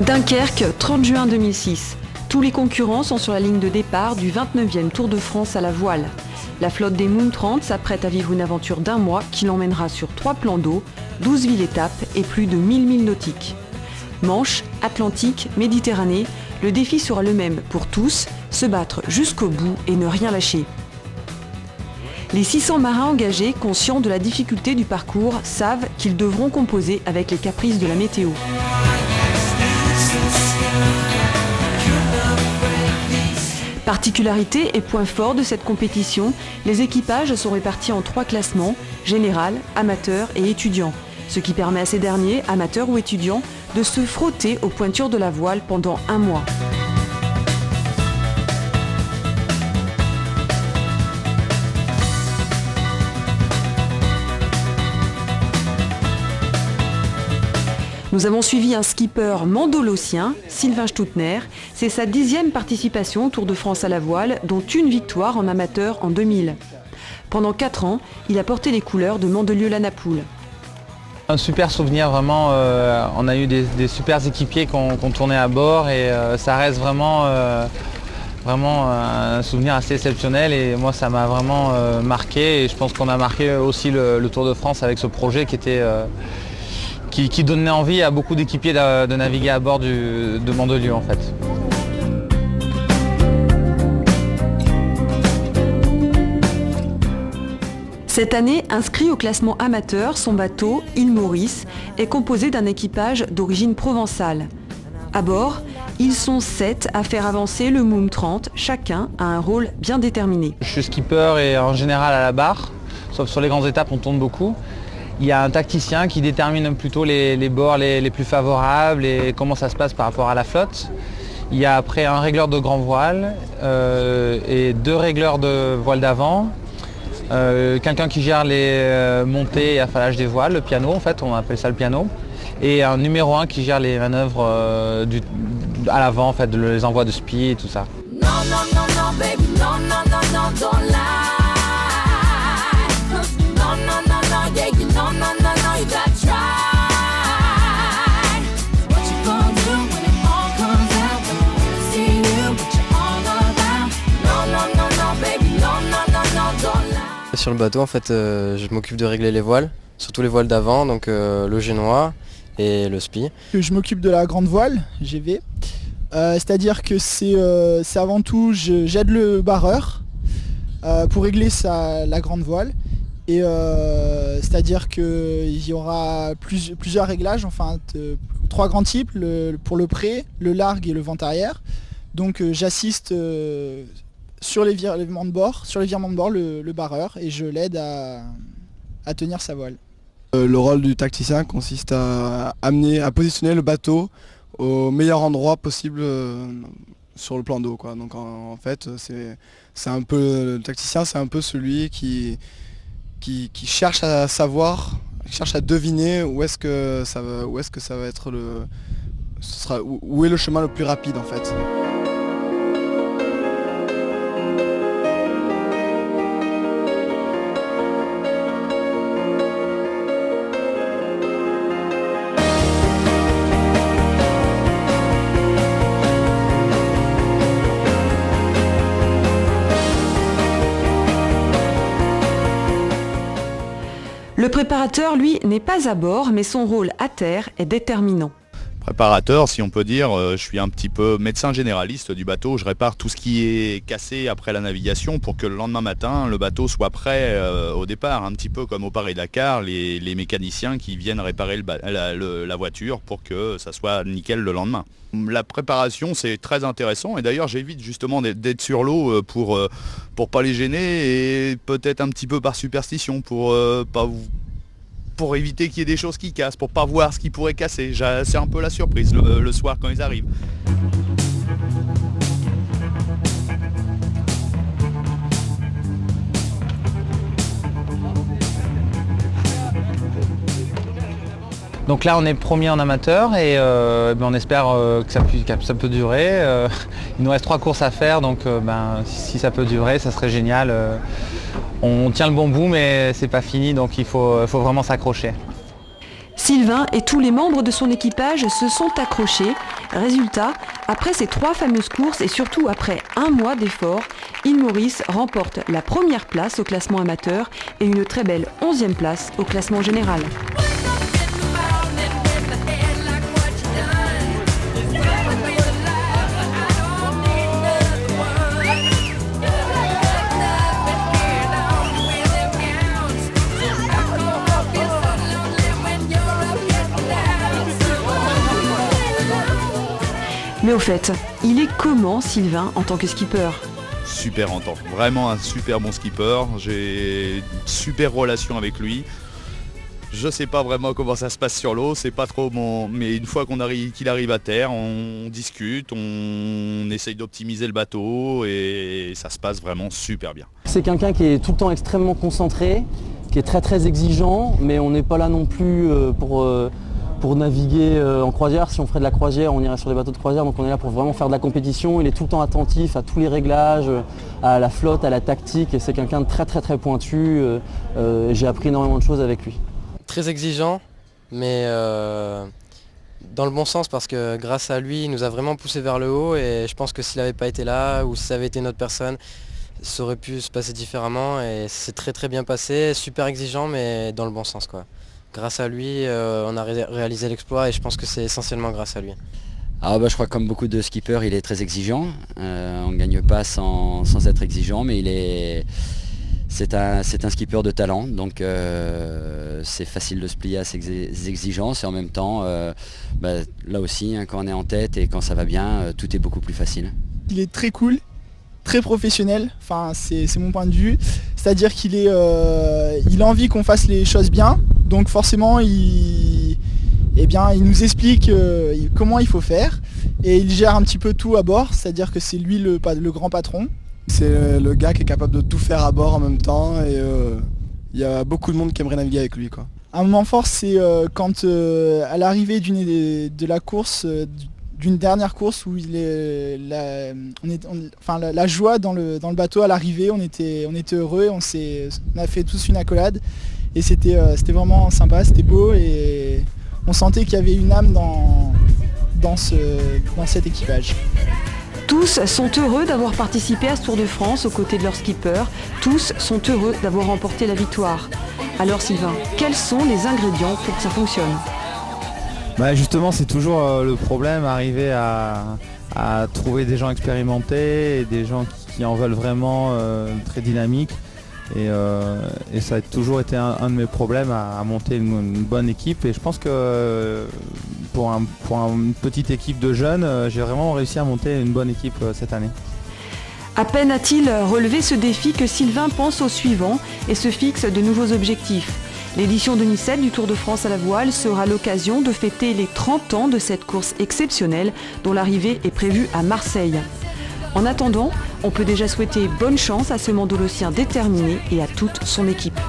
Dunkerque, 30 juin 2006. Tous les concurrents sont sur la ligne de départ du 29e Tour de France à la voile. La flotte des Moom 30 s'apprête à vivre une aventure d'un mois qui l'emmènera sur 3 plans d'eau, 12 villes-étapes et plus de 1000 milles nautiques. Manche, Atlantique, Méditerranée, le défi sera le même pour tous, se battre jusqu'au bout et ne rien lâcher. Les 600 marins engagés, conscients de la difficulté du parcours, savent qu'ils devront composer avec les caprices de la météo. Particularité et point fort de cette compétition, les équipages sont répartis en 3 classements, général, amateur et étudiant, ce qui permet à ces derniers, amateurs ou étudiants, de se frotter aux pointures de la voile pendant un mois. Nous avons suivi un skipper mandolossien, Sylvain Stoutner. C'est sa 10e participation au Tour de France à la voile, dont une victoire en amateur en 2000. Pendant 4 ans, il a porté les couleurs de Mandelieu-la-Napoule. Un super souvenir, vraiment. On a eu des super équipiers qui ont tourné à bord et ça reste vraiment un souvenir assez exceptionnel et moi ça m'a vraiment marqué et je pense qu'on a marqué aussi le Tour de France avec ce projet qui donnait envie à beaucoup d'équipiers de naviguer à bord de Mandelieu en fait. Cette année, inscrit au classement amateur, son bateau, Île Maurice, est composé d'un équipage d'origine provençale. À bord, ils sont 7 à faire avancer le Moom 30, chacun a un rôle bien déterminé. Je suis skipper et en général à la barre, sauf sur les grandes étapes on tourne beaucoup. Il y a un tacticien qui détermine plutôt les bords les plus favorables et comment ça se passe par rapport à la flotte. Il y a après un régleur de grand voile et 2 régleurs de voile d'avant. Quelqu'un qui gère les montées et affalages des voiles, le piano en fait, on appelle ça le piano. Et un numéro 1 qui gère les manœuvres à l'avant, en fait, les envois de spi et tout ça. Non, non, non, non, baby, non, non, non, non, don't lie. Non, non, non, non, yeah, you non, non, non, non, you gotta try. What you gonna do when it all comes out? When you see you, what you all about? Non, non, non, non, baby, non, non, non, non, don't lie. Sur le bateau, en fait, je m'occupe de régler les voiles, surtout les voiles d'avant, donc le génois et le spi. Je m'occupe de la grande voile, GV. C'est-à-dire que c'est avant tout, j'aide le barreur pour régler la grande voile. Et c'est-à-dire qu'il y aura plusieurs réglages, enfin 3 grands types, pour le pré, le largue et le vent arrière. Donc j'assiste sur les virements de bord, le barreur, et je l'aide à tenir sa voile. Le rôle du tacticien consiste à positionner le bateau au meilleur endroit possible sur le plan d'eau, quoi. Donc en fait c'est un peu le tacticien, c'est un peu celui qui cherche à savoir, cherche à deviner où est-ce que ça va être où est le chemin le plus rapide en fait. Le préparateur, lui, n'est pas à bord, mais son rôle à terre est déterminant. Préparateur, si on peut dire, je suis un petit peu médecin généraliste du bateau, je répare tout ce qui est cassé après la navigation pour que le lendemain matin, le bateau soit prêt au départ, un petit peu comme au Paris-Dakar, les mécaniciens qui viennent réparer la voiture pour que ça soit nickel le lendemain. La préparation, c'est très intéressant et d'ailleurs j'évite justement d'être sur l'eau pour pas les gêner et peut-être un petit peu par superstition pour éviter qu'il y ait des choses qui cassent, pour pas voir ce qui pourrait casser. C'est un peu la surprise le soir quand ils arrivent. Donc là on est premier en amateur et on espère que ça peut durer. Il nous reste 3 courses à faire donc si ça peut durer ça serait génial. On tient le bon bout mais c'est pas fini donc il faut vraiment s'accrocher. Sylvain et tous les membres de son équipage se sont accrochés Résultat, après ces 3 fameuses courses et surtout après un mois d'efforts, Yves Maurice remporte la première place au classement amateur et une très belle 11e place au classement général. Mais au fait, il est comment Sylvain en tant que skipper ? Super entente, vraiment un super bon skipper, j'ai une super relation avec lui. Je sais pas vraiment comment ça se passe sur l'eau, c'est pas trop mon... Mais une fois qu'il arrive à terre, on discute, on essaye d'optimiser le bateau et ça se passe vraiment super bien. C'est quelqu'un qui est tout le temps extrêmement concentré, qui est très très exigeant, mais on n'est pas là non plus pour naviguer en croisière. Si on ferait de la croisière, on irait sur des bateaux de croisière, donc on est là pour vraiment faire de la compétition. Il est tout le temps attentif à tous les réglages, à la flotte, à la tactique, et c'est quelqu'un de très très très pointu. J'ai appris énormément de choses avec lui. Très exigeant, mais dans le bon sens, parce que grâce à lui, il nous a vraiment poussé vers le haut, et je pense que s'il n'avait pas été là, ou si ça avait été une autre personne, ça aurait pu se passer différemment, et c'est très très bien passé, super exigeant, mais dans le bon sens, quoi. Grâce à lui, on a réalisé l'exploit, et je pense que c'est essentiellement grâce à lui. Je crois que comme beaucoup de skippers, il est très exigeant. On ne gagne pas sans être exigeant, mais c'est un skipper de talent, donc c'est facile de se plier à ses exigences, et en même temps, là aussi, quand on est en tête et quand ça va bien, tout est beaucoup plus facile. Il est très cool, très professionnel, enfin c'est mon point de vue, c'est-à-dire qu'il il a envie qu'on fasse les choses bien, donc forcément il nous explique comment il faut faire, et il gère un petit peu tout à bord, c'est-à-dire que c'est lui le grand patron. C'est le gars qui est capable de tout faire à bord en même temps, et il y a beaucoup de monde qui aimerait naviguer avec lui, quoi. Un moment fort, c'est quand à l'arrivée de la course, d'une dernière course où la joie dans le bateau à l'arrivée, on était heureux, on a fait tous une accolade, et c'était vraiment sympa, c'était beau, et on sentait qu'il y avait une âme dans cet équipage. Tous sont heureux d'avoir participé à ce Tour de France aux côtés de leur skipper. Tous sont heureux d'avoir remporté la victoire. Alors Sylvain, quels sont les ingrédients pour que ça fonctionne ? Justement, c'est toujours le problème, arriver à trouver des gens expérimentés et des gens qui en veulent vraiment, très dynamiques. Et ça a toujours été un de mes problèmes à monter une bonne équipe. Et je pense que pour une petite équipe de jeunes, j'ai vraiment réussi à monter une bonne équipe cette année. À peine a-t-il relevé ce défi que Sylvain pense au suivant et se fixe de nouveaux objectifs. L'édition 2007 du Tour de France à la voile sera l'occasion de fêter les 30 ans de cette course exceptionnelle dont l'arrivée est prévue à Marseille. En attendant, on peut déjà souhaiter bonne chance à ce mandolocien déterminé et à toute son équipe.